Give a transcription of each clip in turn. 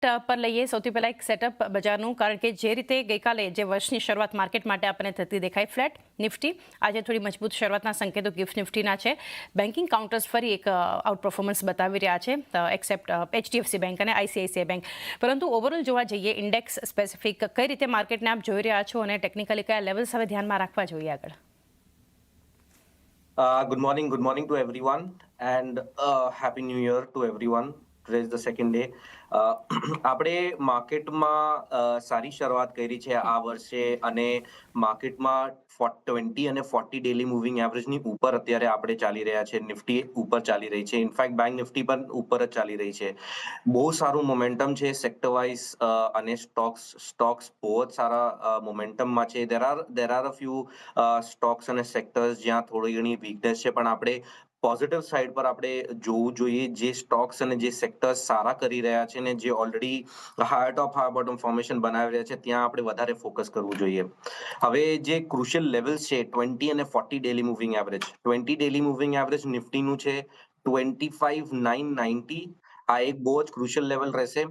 પર લઈએ સૌથી પહેલાં એક સેટઅપ બજારનું, કારણ કે જે રીતે ગઈકાલે જે વર્ષની શરૂઆત માર્કેટ માટે આપણને થતી દેખાય ફ્લેટ નિફ્ટી, આજે થોડી મજબૂત શરૂઆતના સંકેતો ગિફ્ટ નિફ્ટીના છે. બેન્કિંગ કાઉન્ટર્સ ફરી એક આઉટ પરફોર્મન્સ બતાવી રહ્યા છે, એક્સેપ્ટ HDFC બેંક અને ICICI બેંક. પરંતુ ઓવરઓલ જોવા જઈએ ઇન્ડેક્સ સ્પેસિફિક કઈ રીતે માર્કેટને આપ જોઈ રહ્યા છો અને ટેકનિકલી કયા લેવલ્સ હવે ધ્યાનમાં રાખવા જોઈએ આગળ? Good morning to everyone, and happy new year to everyone. Today is the second day. આપણે માર્કેટમાં સારી શરૂઆત કરી છે આ વર્ષે, અને માર્કેટમાં 20 અને 40 ડેલી મૂવિંગ એવરેજની ઉપર અત્યારે આપણે ચાલી રહ્યા છે. નિફ્ટી ઉપર ચાલી રહી છે, ઇનફેક્ટ બેંક નિફ્ટી પણ ઉપર જ ચાલી રહી છે. બહુ સારું મોમેન્ટમ છે સેક્ટર વાઇઝ, અને સ્ટોક્સ બહુ જ સારા મોમેન્ટમમાં છે. There are a few stocks અને સેક્ટર્સ જ્યાં થોડી ઘણી વીકનેસ છે, પણ આપણે પોઝિટિવ સાઈડ પર આપણે જોવું જોઈએ. જે સ્ટોક્સ અને જે સેક્ટર્સ સારા કરી રહ્યા છે ને જે ઓલરેડી હાયર ટોપ હાયર બોટમ ફોર્મેશન બનાવી રહ્યા છે, ત્યાં આપણે વધારે ફોકસ કરવું જોઈએ. હવે જે ક્રુશિયલ લેવલ્સ છે 20 અને 40 daily moving average, 20 daily moving average નિફ્ટીનું છે 25,990. આ એક બહુ જ ક્રુશિયલ લેવલ રહેશે.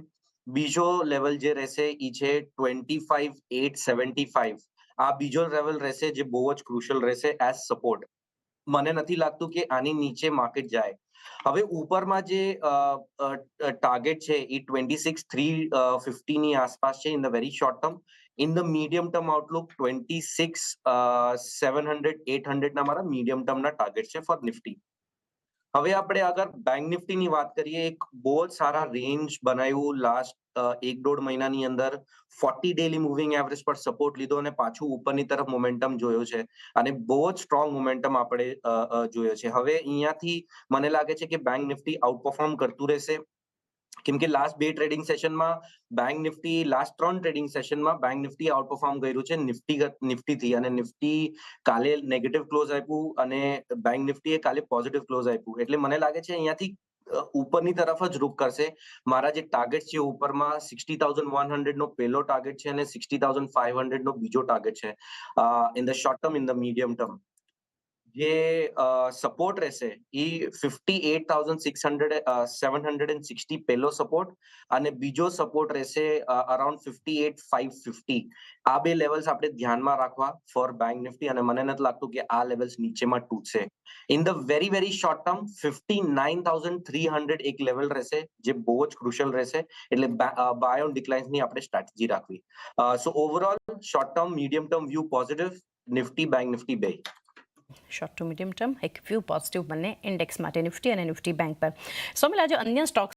બીજો લેવલ જે રહેશે એ છે 25,875. આ બીજો લેવલ રહેશે જે બહુ જ ક્રુશિયલ રહેશે એઝ સપોર્ટ. મને નથી લાગતું કે આની નીચે માર્કેટ જાય. હવે ઉપરમાં જે ટાર્ગેટ છે એ 26,350 ની આસપાસ છે in the very short term. In the medium term Outlook 26,700-800 ના મારા મીડિયમ ટર્મના ટાર્ગેટ છે ફોર નિફ્ટી. હવે આપણે અગર બેંક નિફ્ટીની વાત કરીએ, એક બહુ જ સારા રેન્જ બનાવ્યું લાસ્ટ 1-1.5 મહિનાની અંદર. 40 ડેલી મૂવિંગ એવરેજ પર સપોર્ટ લીધો અને પાછું ઉપરની તરફ મોમેન્ટમ જોયો છે, અને બહુ જ સ્ટ્રોંગ મોમેન્ટમ આપણે જોયો છે. હવે અહીંયાથી મને લાગે છે કે બેંક નિફ્ટી આઉટ પરફોર્મ કરતું રહેશે, કેમ કે લાસ્ટ 2 ટ્રેડિંગ સેશનમાં બેંક નિફ્ટી, લાસ્ટ 3 ટ્રેડિંગ સેશનમાં બેંક નિફ્ટી આઉટ પરફોર્મ કર્યું છે નિફ્ટીથી. અને નિફ્ટી કાલે નેગેટિવ ક્લોઝ આપ્યું અને બેંક નિફ્ટીએ કાલે પોઝિટિવ ક્લોઝ આપ્યું. એટલે મને લાગે છે અહીંયાથી ઉપરની તરફ જ રૂક કરશે. મારા જે ટાર્ગેટ છે ઉપરમાં 60,100 નો પહેલો ટાર્ગેટ છે અને 60,500 નો બીજો ટાર્ગેટ છે in the short term, in the medium term. જે સપોર્ટ રહેશે એ 58,760 પહેલો સપોર્ટ, અને બીજો સપોર્ટ રહેશે અરાઉન્ડ 58,550. આ બે લેવલ્સ આપણે ધ્યાનમાં રાખવા ફોર બેંક નિફ્ટી, અને મને નથી લાગતું કે આ લેવલ્સ નીચેમાં તૂટશે. In the very very short term 59,300 એક લેવલ રહેશે જે બહુ જ ક્રુશિયલ રહેશે. એટલે બાય ઓન ડિક્લાઇન્સની આપણે સ્ટ્રેટેજી રાખવી. So overall short term medium term view positive, Nifty bank Nifty બે. શોર્ટ ટુ મીડિયમ ટર્મ એક વ્યૂ પોઝિટિવ બંને ઇન્ડેક્સ માટે, નિફ્ટી અને નિફ્ટી બેંક પર. સોમિલ, આજે અન્ય સ્ટોક્સ